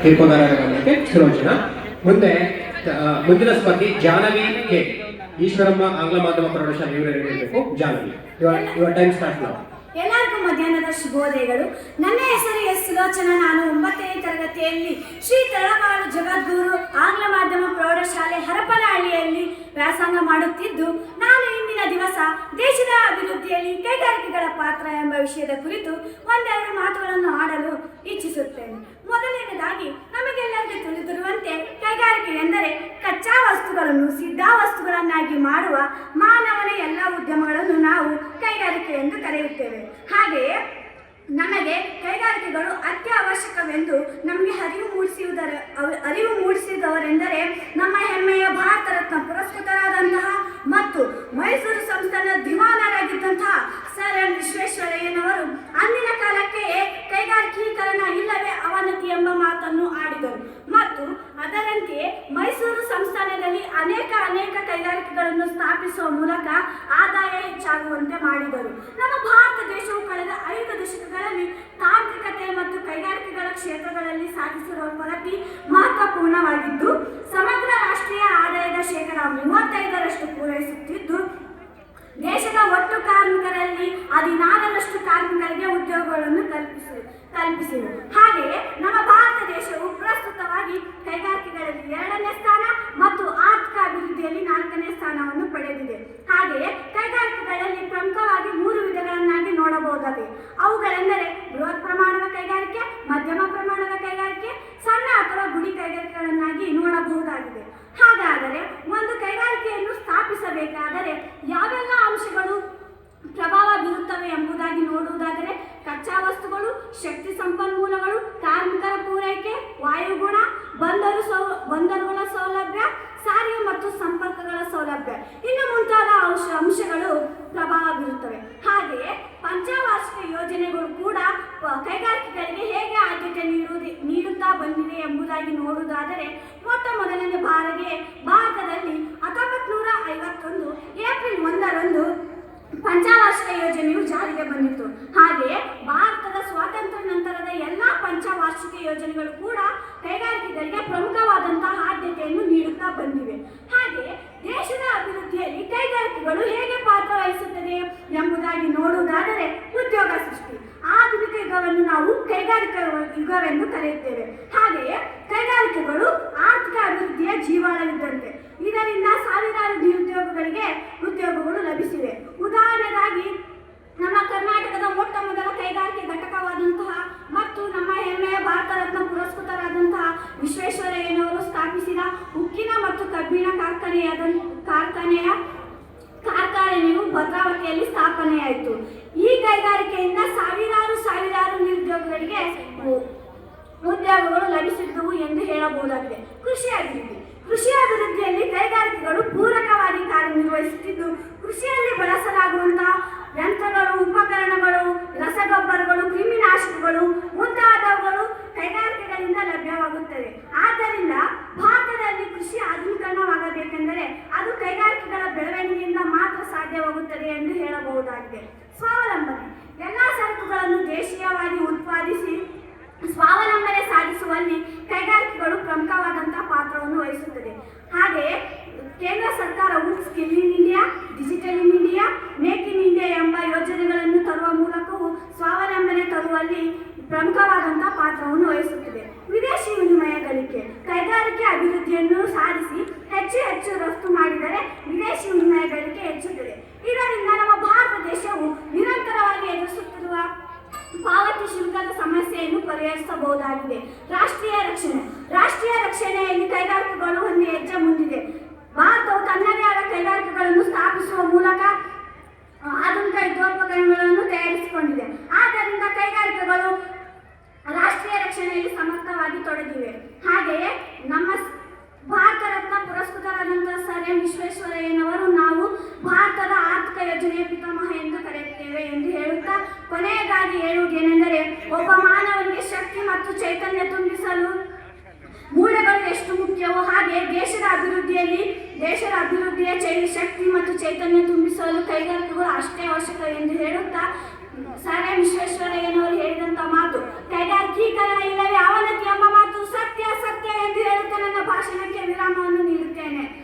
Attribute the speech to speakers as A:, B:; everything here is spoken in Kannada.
A: ತೀರ್ಪುಗಾರರ ಗಮನಕ್ಕೆ ಸುಲೋಚನ. ಮುಂದಿನ ಸ್ಪರ್ಧಿ ಜಾಹ್ನವಿ ಕೆ. ಈಶ್ವರಮ್ಮ ಆಂಗ್ಲ ಮಾಧ್ಯಮ ಪ್ರೌಢಶಾಲೆ ಇವರೇ ಇರಬೇಕು. ಜಾಹ್ನವಿ, ಯುವರ್ ಟೈಮ್ ಸ್ಟಾರ್ಟ್ ನಾವು.
B: ಎಲ್ಲರಿಗೂ ಮಧ್ಯಾಹ್ನದ ಶುಭೋದಯಗಳು. ನನ್ನ ಹೆಸರು ಎಸ್ ಸುಲೋಚನಾ. ನಾನು 9ನೇ ತರಗತಿಯಲ್ಲಿ ಶ್ರೀ ತಳಮಾಳು ಜಗದ್ಗುರು ಆಂಗ್ಲ ಮಾಧ್ಯಮ ಪ್ರೌಢಶಾಲೆ ಹರಪನಹಳ್ಳಿಯಲ್ಲಿ ವ್ಯಾಸಂಗ ಮಾಡುತ್ತಿದ್ದು, ನಾನು ಇಂದಿನ ದಿವಸ ದೇಶದ ಅಭಿವೃದ್ಧಿಯಲ್ಲಿ ಕೈಗಾರಿಕೆಗಳ ಪಾತ್ರ ಎಂಬ ವಿಷಯದ ಕುರಿತು ಒಂದೆರಡು ಮಾತುಗಳನ್ನು ಆಡಲು ಇಚ್ಛಿಸುತ್ತೇನೆ. ಮೊದಲನೇದಾಗಿ, ನಮಗೆಲ್ಲರಿಗೂ ತಿಳಿದಿರುವಂತೆ ಕೈಗಾರಿಕೆ ಎಂದರೆ ಕಚ್ಚಾ ವಸ್ತುಗಳನ್ನು ಸಿದ್ಧ ವಸ್ತುಗಳನ್ನಾಗಿ ಮಾಡುವ ಮಾನವನ ಎಲ್ಲ ಉದ್ಯಮಗಳನ್ನು ನಾವು ಕೈಗಾರಿಕೆ ಎಂದು ಕರೆಯುತ್ತೇವೆ. ಹಾಗೆಯೇ ನಮಗೆ ಕೈಗಾರಿಕೆಗಳು ಅತ್ಯವಶ್ಯಕವೆಂದು ನಮಗೆ ಅರಿವು ಮೂಡಿಸಿದವರೆಂದರೆ ನಮ್ಮ ಹೆಮ್ಮೆಯ ಭಾರತ ರತ್ನ ಪುರಸ್ಕೃತರಾದಂತಹ ಮತ್ತು ಮೈಸೂರು ಸಂಸ್ಥಾನದ ದಿವಾನರಾಗಿದ್ದಂತಹ ಸರ್ ಎಂ ವಿಶ್ವೇಶ್ವರಯ್ಯನವರು ಅಂದಿನ ಕಾಲಕ್ಕೆ ಕೈಗಾರಿಕೀಕರಣ ಇಲ್ಲವೇ ಅವನತಿ ಎಂಬ ಮಾತನ್ನು ಆಡಿದರು ಮತ್ತು ಅದರಂತೆಯೇ ಮೈಸೂರು ಸಂಸ್ಥಾನದಲ್ಲಿ ಅನೇಕ ಕೈಗಾರಿಕೆಗಳನ್ನು ಸ್ಥಾಪಿಸುವ ಮೂಲಕ ಆದಾಯ ಹೆಚ್ಚಾಗುವಂತೆ ಮಾಡಿದರು. ನಮ್ಮ ಭಾರತ ದೇಶವು ಕಳೆದ 5 ದಶಕಗಳಲ್ಲಿ ತಾಂತ್ರಿಕತೆ ಮತ್ತು ಕೈಗಾರಿಕೆಗಳ ಕ್ಷೇತ್ರಗಳಲ್ಲಿ ಸಾಧಿಸಿರುವ ಪ್ರಗತಿ ಮಹತ್ವಪೂರ್ಣವಾಗಿದ್ದು, ಸಮಗ್ರ ರಾಷ್ಟ್ರೀಯ ಆದಾಯದ 35% ಪೂರೈಸುತ್ತಿದ್ದು, ದೇಶದ ಒಟ್ಟು ಕಾರ್ಮಿಕರಲ್ಲಿ 14% ಕಾರ್ಮಿಕರಿಗೆ ಉದ್ಯೋಗಗಳನ್ನು ಕಲ್ಪಿಸಿವೆ. ಹಾಗೆಯೇ ನಮ್ಮ ಭಾರತ ದೇಶವು ಪ್ರಸ್ತುತವಾಗಿ ಕೈಗಾರಿಕೆಗಳಲ್ಲಿ 2ನೇ ಸ್ಥಾನ ಮತ್ತು ಆರ್ಥಿಕ ಅಭಿವೃದ್ಧಿಯಲ್ಲಿ 4ನೇ ಸ್ಥಾನವನ್ನು ಪಡೆದಿದೆ. ಹಾಗೆಯೇ ಕೈಗಾರಿಕೆಗಳಲ್ಲಿ ಪ್ರಮುಖವಾಗಿ 3 ವಿಧಗಳನ್ನಾಗಿ ನೋಡಬಹುದಾಗಿದೆ. ಅವುಗಳೆಂದರೆ ಬೃಹತ್ ಪ್ರಮಾಣದ ಕೈಗಾರಿಕೆ, ಮಧ್ಯಮ ಪ್ರಮಾಣದ ಕೈಗಾರಿಕೆ, ಸಣ್ಣ ಅಥವಾ ಗುಡಿ ಕೈಗಾರಿಕೆಗಳನ್ನಾಗಿ ನೋಡಬಹುದಾಗಿದೆ. ಹಾಗಾದರೆ ಒಂದು ಕೈಗಾರಿಕೆಯನ್ನು ಸ್ಥಾಪಿಸಬೇಕಾದರೆ ಯಾವೆಲ್ಲ ಅಂಶಗಳು ಪ್ರಭಾವ ಬೀರುತ್ತವೆ ಎಂಬುದಾಗಿ ನೋಡುವುದಾದರೆ, ಕಚ್ಚಾ ವಸ್ತುಗಳು, ಶಕ್ತಿ ಸಂಪನ್ಮೂಲಗಳು, ಕಾರ್ಮಿಕರ ಪೂರೈಕೆ, ವಾಯುಗುಣ, ಬಂದರುಗಳ ಸೌಲಭ್ಯ, ಸಾರಿಗೆ ಮತ್ತು ಸಂಪರ್ಕಗಳ ಸೌಲಭ್ಯ ಇನ್ನು ಮುಂತಾದ ಅಂಶಗಳು ಪ್ರಭಾವ ಬೀರುತ್ತವೆ. ಹಾಗೆಯೇ ಪಂಚವಾರ್ಷಿಕ ಯೋಜನೆಗಳು ಕೂಡ ಕೈಗಾರಿಕೆಗಳಿಗೆ ಹೇಗೆ ಆದ್ಯತೆ ನೀಡುತ್ತಾ ಬಂದಿದೆ ಎಂಬುದಾಗಿ ನೋಡುವುದಾದರೆ, ಮೊಟ್ಟ ಮೊದಲನೇ ಬಾರಿಗೆ ಭಾರತದಲ್ಲಿ 1951 ಏಪ್ರಿಲ್ 1ರಂದು ಪಂಚವಾರ್ಷಿಕ ಯೋಜನೆಯು ಜಾರಿಗೆ ಬಂದಿತ್ತು. ಹಾಗೆಯೇ ಭಾರತದ ಸ್ವಾತಂತ್ರ್ಯ ನಂತರದ ಎಲ್ಲ ಪಂಚವಾರ್ಷಿಕ ಯೋಜನೆಗಳು ಕೂಡ ಕೈಗಾರಿಕೆಗಳಿಗೆ ಪ್ರಮುಖವಾದಂತಹ ಆದ್ಯತೆಯನ್ನು ನೀಡುತ್ತಾ ಬಂದಿವೆ. ಹಾಗೆಯೇ ದೇಶದ ಅಭಿವೃದ್ಧಿಯಲ್ಲಿ ಕೈಗಾರಿಕೆಗಳು ಹೇಗೆ ಪಾತ್ರ ವಹಿಸುತ್ತದೆ ಎಂಬುದಾಗಿ ನೋಡುವುದಾದರೆ, ಉದ್ಯೋಗ ಸೃಷ್ಟಿ, ಆಧುನಿಕ ಯುಗವನ್ನು ನಾವು ಕೈಗಾರಿಕಾ ಯುಗವೆಂದು ಕರೆಯುತ್ತೇವೆ. ಹಾಗೆಯೇ ಕೈಗಾರಿಕೆಗಳು ಆರ್ಥಿಕ ಅಭಿವೃದ್ಧಿಯ ಜೀವಾಳವಿದ್ದಂತೆ. ಇದರಿಂದ ಸಾವಿರಾರು ನಿರುದ್ಯೋಗಿಗಳಿಗೆ ಉದ್ಯೋಗಗಳು ಲಭಿಸಿವೆ. ಉದಾಹರಣೆಗಾಗಿ, ನಮ್ಮ ಕರ್ನಾಟಕದ ಮೊಟ್ಟ ಮೊದಲ ಕೈಗಾರಿಕೆ ಘಟಕವಾದಂತಹ ಮತ್ತು ನಮ್ಮ ಹೆಮ್ಮೆಯ ಭಾರತ ರತ್ನ ಪುರಸ್ಕೃತರಾದಂತಹ ವಿಶ್ವೇಶ್ವರಯ್ಯನವರು ಸ್ಥಾಪಿಸಿದ ಉಕ್ಕಿನ ಮತ್ತು ಕಬ್ಬಿಣ ಕಾರ್ಖಾನೆಯು ಭದ್ರಾವತಿಯಲ್ಲಿ ಸ್ಥಾಪನೆಯಾಯಿತು. ಈ ಕೈಗಾರಿಕೆಯಿಂದ ಸಾವಿರಾರು ನಿರುದ್ಯೋಗಿಗಳಿಗೆ ಉದ್ಯೋಗಗಳು ಲಭಿಸಿದ್ದವು ಎಂದು ಹೇಳಬಹುದಾಗಿದೆ. ಕೃಷಿ ಅಭಿವೃದ್ಧಿಯಲ್ಲಿ ಕೈಗಾರಿಕೆಗಳು ಪೂರಕವಾಗಿ ಕಾರ್ಯನಿರ್ವಹಿಸುತ್ತಿದ್ದು, ಕೃಷಿಯಲ್ಲಿ ಬಳಸಲಾಗುವಂತಹ ಯಂತ್ರಗಳು, ಉಪಕರಣಗಳು, ರಸಗೊಬ್ಬರಗಳು, ಕ್ರಿಮಿನಾಶಕಗಳು ಮುಂತಾದವುಗಳು ಕೈಗಾರಿಕೆಗಳಿಂದ ಲಭ್ಯವಾಗುತ್ತವೆ. ಆದ್ದರಿಂದ ಭಾರತದಲ್ಲಿ ಕೃಷಿ ಆಧುನೀಕರಣವಾಗಬೇಕೆಂದರೆ ಅದು ಕೈಗಾರಿಕೆಗಳ ಬೆಳವಣಿಗೆಯಿಂದ ಮಾತ್ರ ಸಾಧ್ಯವಾಗುತ್ತದೆ ಎಂದು ಹೇಳಬಹುದಾಗಿದೆ. ಸ್ವಾವಲಂಬನೆ, ಎಲ್ಲ ಸರಕುಗಳನ್ನು ದೇಶೀಯವಾಗಿ ಉತ್ಪಾದಿಸಿ ಸ್ವಾವಲಂಬನೆ ಸಾಧಿಸುವಲ್ಲಿ ಕೈಗಾರಿಕೆಗಳು ಪ್ರಮುಖವಾದಂತಹ ಪಾತ್ರವನ್ನು ವಹಿಸುತ್ತದೆ. ಹಾಗೆಯೇ ಕೇಂದ್ರ ಸರ್ಕಾರವು skill in India, digital in India, make in India ಎಂಬ ಯೋಜನೆಗಳನ್ನು ತರುವ ಮೂಲಕವೂ ಸ್ವಾವಲಂಬನೆ ತರುವಲ್ಲಿ ಪ್ರಮುಖವಾದಂತಹ ಪಾತ್ರವನ್ನು ವಹಿಸುತ್ತದೆ. ವಿದೇಶಿ ವಿನಿಮಯ ಗಳಿಕೆ, ಕೈಗಾರಿಕೆ ಅಭಿವೃದ್ಧಿಯನ್ನು ಸಾಧಿಸಿ ಹೆಚ್ಚು ರಫ್ತು ಮಾಡಿದರೆ ವಿದೇಶಿ ವಿನಿಮಯ ಗಳಿಕೆ ಹೆಚ್ಚುತ್ತದೆ. ಇದರಿಂದ ನಮ್ಮ ಭಾರತ ದೇಶವು ನಿರಂತರವಾಗಿ ಎದುರಿಸುತ್ತಿರುವ ಪಾವತಿ ಶುಲ್ಕದ ಸಮಸ್ಯೆಯನ್ನು ಪರಿಹರಿಸಬಹುದಾಗಿದೆ. ರಾಷ್ಟ್ರೀಯ ರಕ್ಷಣೆಯಲ್ಲಿ ಕೈಗಾರಿಕೆಗಳು ಒಂದು ಹೆಜ್ಜೆ ಮುಂದಿದೆ. ಭಾರತವು ತನ್ನದೇ ಆದ ಕೈಗಾರಿಕೆಗಳನ್ನು ಸ್ಥಾಪಿಸುವ ಮೂಲಕ ಆಧುನಿಕ ಯುದ್ಧೋಪಕರಣಗಳನ್ನು ತಯಾರಿಸಿಕೊಂಡಿದೆ. ಆದ್ದರಿಂದ ಕೈಗಾರಿಕೆಗಳು ರಾಷ್ಟ್ರೀಯ ರಕ್ಷಣೆಯಲ್ಲಿ ಸಮರ್ಥವಾಗಿ ತೊಡಗಿವೆ. ಹಾಗೆಯೇ ನಮ್ಮ ಭಾರತ ರತ್ನ ಪುರಸ್ಕೃತರಾದಂತಹ ಸರ್ ಎಂ ವಿಶ್ವೇಶ್ವರಯ್ಯನವರು ನಾವು ಭಾರತದ ಆರ್ಥಿಕ ಯೋಜನೆಯ ಪಿತಾಮಹ ಎಂದು ಕರೆಯುತ್ತೇವೆ ಎಂದು ಹೇಳುತ್ತಾ, ಕೊನೆಯದಾಗಿ ಹೇಳುವುದೇನೆಂದರೆ, ಒಬ್ಬ ಮಾನವನಿಗೆ ಶಕ್ತಿ ಮತ್ತು ಚೈತನ್ಯ ತುಂಬಿಸಲು ಮೂಳೆಗಳು ಎಷ್ಟು ಮುಖ್ಯವೋ ಹಾಗೆ ದೇಶದ ಅಭಿವೃದ್ಧಿಯ ಶಕ್ತಿ ಮತ್ತು ಚೈತನ್ಯ ತುಂಬಿಸಲು ಕೈಗಾರಿಕೆಗಳು ಅಷ್ಟೇ ಅವಶ್ಯಕ ಎಂದು ಹೇಳುತ್ತಾ, ಸರ್ ಎಂ ವಿಶ್ವೇಶ್ವರಯ್ಯನವರು ಹೇಳಿದಂಥ ಮಾತು, ಕೈಗಾರಿಕೀಕರಣ ಇಲ್ಲವೇ ಅವನತಿ ಎಂಬ ಮಾತು ಸತ್ಯ. ಭಾಷಣಕ್ಕೆ ವಿರಾಮವನ್ನು ನೀಡುತ್ತೇನೆ.